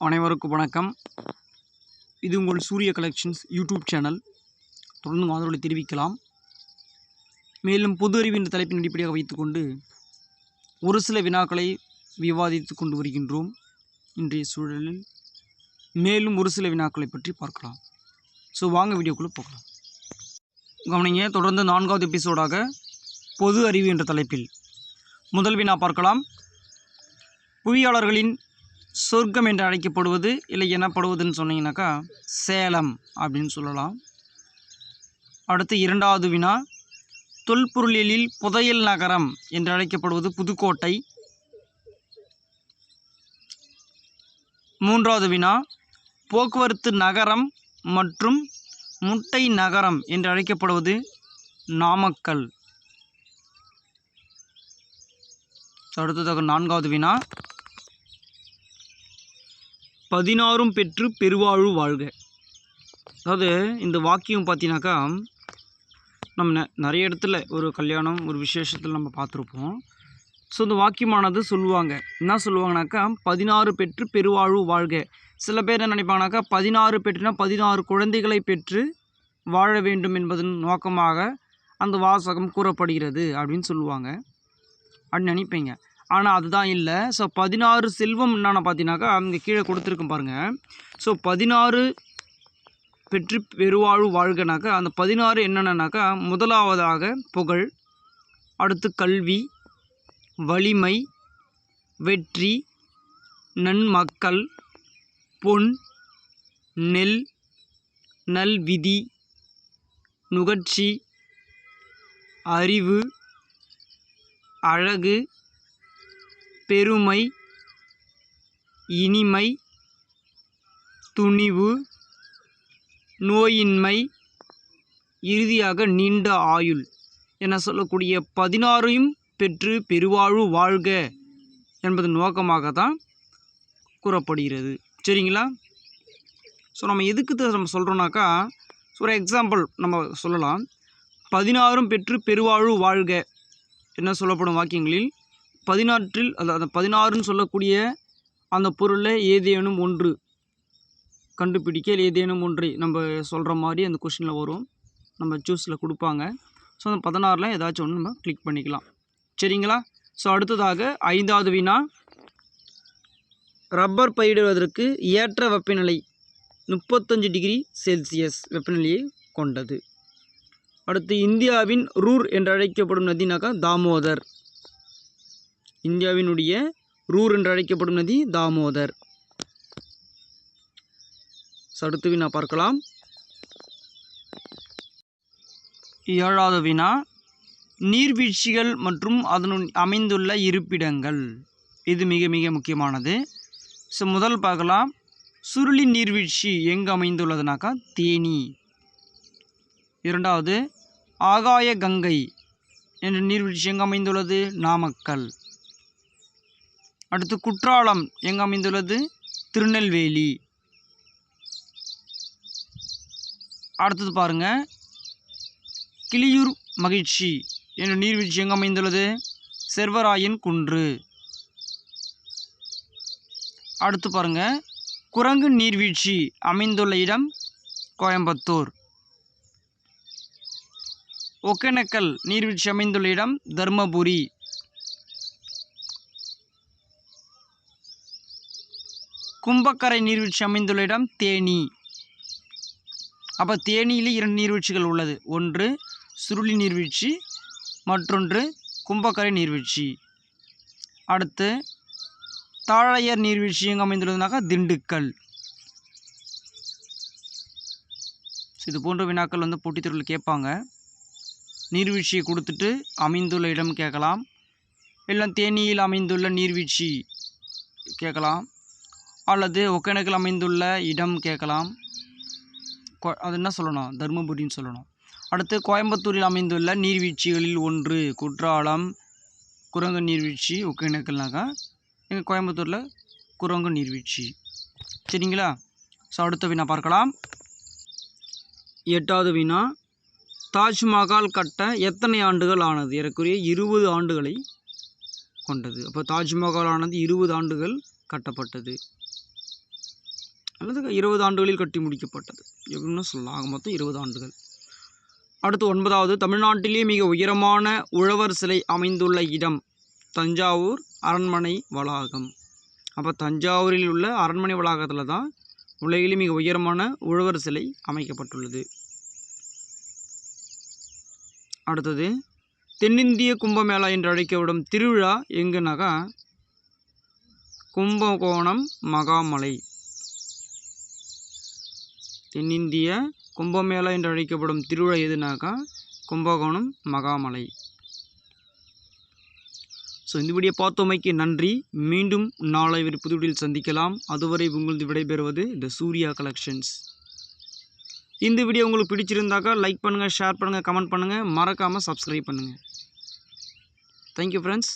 அனைவருக்கும் வணக்கம். இது உங்கள் சூரிய கலெக்ஷன்ஸ் யூடியூப் சேனல். தொடர்ந்து ஆதரவு தெரிவிக்கலாம். மேலும் பொது அறிவு என்ற தலைப்பின் அடிப்படையாக வைத்துக்கொண்டு ஒரு சில வினாக்களை விவாதித்து கொண்டு வருகின்றோம். இன்றைய சூழலில் மேலும் ஒரு சில வினாக்களை பற்றி பார்க்கலாம். வாங்க வீடியோக்குள்ளே போகலாம். கவனிங்க, தொடர்ந்து 4வது எபிசோடாக பொது அறிவு என்ற தலைப்பில் முதல் வினா பார்க்கலாம். புவியாளர்களின் சொர்க்கம் என்று அழைக்கப்படுவது இல்லை எனப்படுவதுன்னு சொன்னீங்கன்னாக்கா சேலம் அப்படின்னு சொல்லலாம். அடுத்து 2வது வினா, தொல்பொருளியலில் புதையல் நகரம் என்று அழைக்கப்படுவது புதுக்கோட்டை. 3வது வினா, போக்குவரத்து நகரம் மற்றும் முட்டை நகரம் என்று அழைக்கப்படுவது நாமக்கல். அடுத்ததாக 4வது வினா, 16 பெற்று பெருவாழ்வு வாழ்க. அதாவது இந்த வாக்கியம் பார்த்தீங்கன்னாக்கா நம்ம நிறைய இடத்துல ஒரு கல்யாணம் ஒரு விசேஷத்தில் நம்ம பார்த்துருப்போம். இந்த வாக்கியமானது சொல்லுவாங்க, என்ன சொல்லுவாங்கனாக்கா 16 பெற்று பெருவாழ்வு வாழ்க. சில பேர் என்ன நினைப்பாங்கனாக்கா 16 பெற்றுனா 16 குழந்தைகளை பெற்று வாழ வேண்டும் என்பதன் நோக்கமாக அந்த வாசகம் கூறப்படுகிறது அப்படின்னு சொல்லுவாங்க அப்படின்னு நினைப்பீங்க. ஆனால் அதுதான் இல்லை. 16 செல்வம் என்னென்ன பார்த்தீங்கன்னாக்கா அங்கே கீழே கொடுத்துருக்கும் பாருங்கள். 16 பெற்று பெருவாழ்வு வாழ்கனாக்கா அந்த 16 என்னென்னனாக்கா முதலாவதாக புகழ், அடுத்து கல்வி, வலிமை, வெற்றி, நன்மக்கள், பொன், நெல், நல்விதி, நுகர்ச்சி, அறிவு, அழகு, பெருமை, இனிமை, துணிவு, நோயின்மை, இறுதியாக நீண்ட ஆயுள் என சொல்லக்கூடிய 16ஐயும் பெற்று பெருவாழ்வு வாழ்க என்பது நோக்கமாக தான் கூறப்படுகிறது. சரிங்களா? நம்ம எதுக்கு நம்ம சொல்கிறோன்னாக்கா ஒரு எக்ஸாம்பிள் நம்ம சொல்லலாம். 16 பெற்று பெருவாழ்வு வாழ்க என்ன சொல்லப்படும் வாக்கியங்களில் 14 அதாவது 16ன்னு சொல்லக்கூடிய அந்த பொருளில் ஏதேனும் ஒன்று கண்டுபிடிக்க ஏதேனும் ஒன்றை நம்ம சொல்கிற மாதிரி அந்த கொஷினில் வரும். நம்ம சூஸில் கொடுப்பாங்க. அந்த 16ல் ஏதாச்சும் ஒன்று நம்ம கிளிக் பண்ணிக்கலாம். சரிங்களா? அடுத்ததாக 5வது வினா, ரப்பர் பயிரிடுவதற்கு ஏற்ற வெப்பநிலை 35 டிகிரி செல்சியஸ் வெப்பநிலையை கொண்டது. அடுத்து இந்தியாவின் ரூர் என்று அழைக்கப்படும் நதினாக்கா தாமோதர். இந்தியாவினுடைய ரூர் என்று அழைக்கப்படும் நதி தாமோதர். அடுத்த வினா பார்க்கலாம். 7வது வினா, நீர்வீழ்ச்சிகள் மற்றும் அதனுள் அமைந்துள்ள இருப்பிடங்கள். இது மிக மிக முக்கியமானது. முதல் பார்க்கலாம், சுருளி நீர்வீழ்ச்சி எங்கு அமைந்துள்ளதுனாக்கா தேனி. 2வது, ஆகாய கங்கை என்ற நீர்வீழ்ச்சி எங்கு அமைந்துள்ளது நாமக்கல். அடுத்து குற்றாலம் எங்கு அமைந்துள்ளது திருநெல்வேலி. அடுத்தது பாருங்க, கிளியூர் மகிழ்ச்சி என்ற நீர்வீழ்ச்சி எங்கு அமைந்துள்ளது செர்வராயன் குன்று. அடுத்து பாருங்க, குரங்கு நீர்வீழ்ச்சி அமைந்துள்ள இடம் கோயம்புத்தூர். ஒகேனக்கல் நீர்வீழ்ச்சி அமைந்துள்ள இடம் தர்மபுரி. கும்பக்கரை நீர்வீழ்ச்சி அமைந்துள்ள இடம் தேனி. அப்போ தேனியில் 2 நீர்வீழ்ச்சிகள் உள்ளது. ஒன்று சுருளி நீர்வீழ்ச்சி, மற்றொன்று கும்பக்கரை நீர்வீழ்ச்சி. அடுத்து தாழையர் நீர்வீழ்ச்சி எங்கே அமைந்துள்ளதுனாக்கா திண்டுக்கல். இது போன்ற வினாக்கள் போட்டித் தேர்வில் கேட்பாங்க. நீர்வீழ்ச்சியை கொடுத்துட்டு அமைந்துள்ள இடம் கேட்கலாம், இல்லை தேனியில் அமைந்துள்ள நீர்வீழ்ச்சி கேட்கலாம், அல்லது ஒகேனக்கல் அமைந்துள்ள இடம் கேட்கலாம். அது என்ன சொல்லணும், தர்மபுரின்னு சொல்லணும். அடுத்து கோயம்புத்தூரில் அமைந்துள்ள நீர்வீழ்ச்சிகளில் ஒன்று குற்றாலம், குரங்கு நீர்வீழ்ச்சி. ஒகேனக்கல்னாக்கா எங்கள் கோயம்புத்தூரில் குரங்கு நீர்வீழ்ச்சி. சரிங்களா? அடுத்த வினா பார்க்கலாம். 8வது வினா, தாஜ்மஹால் கட்ட எத்தனை ஆண்டுகள் ஆனது? ஏறக்குறைய 20 ஆண்டுகளை கொண்டது. அப்போ தாஜ்மஹால் ஆனது 20 ஆண்டுகள் கட்டப்பட்டது. அல்லது 20 ஆண்டுகளில் கட்டி முடிக்கப்பட்டது எப்படின்னு சொல்லலாம். ஆக மொத்தம் 20 ஆண்டுகள். அடுத்து 9வது, தமிழ்நாட்டிலே மிக உயரமான உழவர் சிலை அமைந்துள்ள இடம் தஞ்சாவூர் அரண்மனை வளாகம். அப்போ தஞ்சாவூரில் உள்ள அரண்மனை வளாகத்தில் தான் உலகிலே மிக உயரமான உழவர் சிலை அமைக்கப்பட்டுள்ளது. அடுத்தது, தென்னிந்திய கும்பமேளா என்று அழைக்கப்படும் திருவிழா எங்குனாக்கா கும்பகோணம் மகாமலை. தென்னிந்திய கும்பமேளா என்று அழைக்கப்படும் திருவிழா எதுனாக்கா கும்பகோணம் மகாமலை. ஸோ இந்த வீடியோ பார்த்தோமைக்கு நன்றி. மீண்டும் நாளை ஒரு புது வீடியோவில் சந்திக்கலாம். அதுவரை உங்களது விடைபெறுவது த சூர்யா கலெக்ஷன்ஸ். இந்த வீடியோ உங்களுக்கு பிடிச்சிருந்தாக்கா லைக் பண்ணுங்கள், ஷேர் பண்ணுங்கள், கமெண்ட் பண்ணுங்கள், மறக்காமல் சப்ஸ்கிரைப் பண்ணுங்கள். Thank you friends.